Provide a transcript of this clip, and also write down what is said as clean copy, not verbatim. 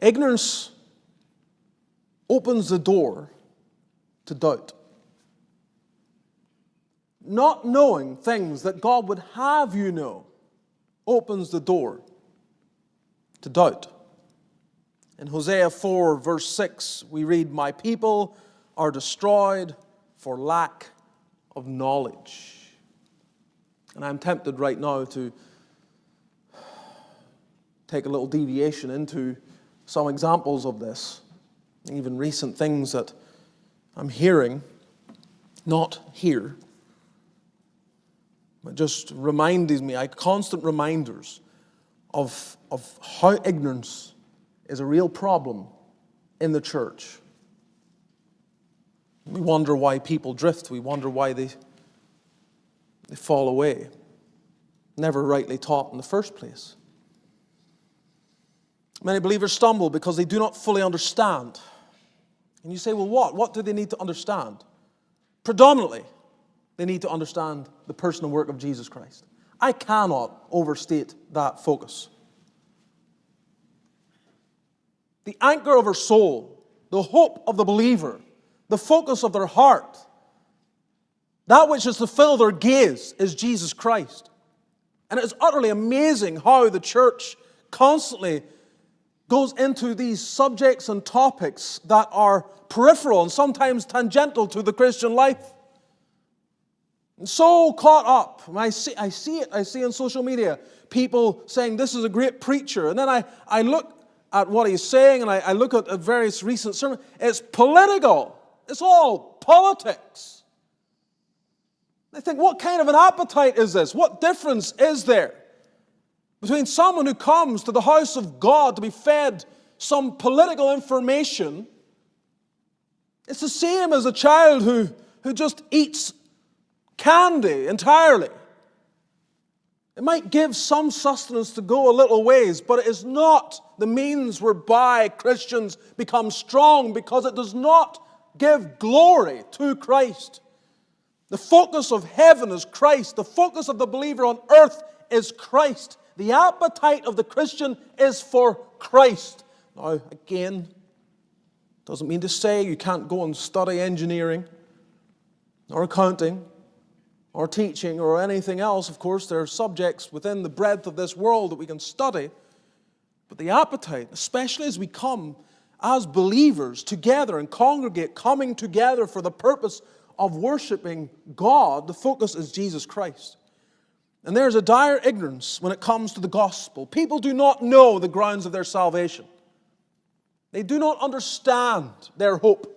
Ignorance opens the door to doubt. Not knowing things that God would have you know opens the door to doubt. In Hosea 4, verse 6, we read, "My people are destroyed for lack of knowledge." And I'm tempted right now to take a little deviation into some examples of this, even recent things that I'm hearing, not here, but just reminds me, constant reminders of how ignorance is a real problem in the church. We wonder why people drift. We wonder why they fall away. Never rightly taught in the first place. Many believers stumble because they do not fully understand. And you say, well, what? What do they need to understand? Predominantly, they need to understand the person and work of Jesus Christ. I cannot overstate that focus. The anchor of our soul, the hope of the believer, the focus of their heart, that which is to fill their gaze is Jesus Christ. And it is utterly amazing how the church constantly goes into these subjects and topics that are peripheral and sometimes tangential to the Christian life. And so caught up. I see on social media people saying this is a great preacher. And then I look at what he's saying and I look at various recent sermons. It's political. It's all politics. I think, what kind of an appetite is this? What difference is there between someone who comes to the house of God to be fed some political information? It's the same as a child who just eats candy entirely. It might give some sustenance to go a little ways, but it is not the means whereby Christians become strong, because it does not give glory to Christ. The focus of heaven is Christ. The focus of the believer on earth is Christ. The appetite of the Christian is for Christ. Now, again, doesn't mean to say you can't go and study engineering or accounting or teaching or anything else. Of course, there are subjects within the breadth of this world that we can study. But the appetite, especially as we come as believers together and congregate, coming together for the purpose of worshiping God, the focus is Jesus Christ. And there's a dire ignorance when it comes to the gospel. People do not know the grounds of their salvation. They do not understand their hope.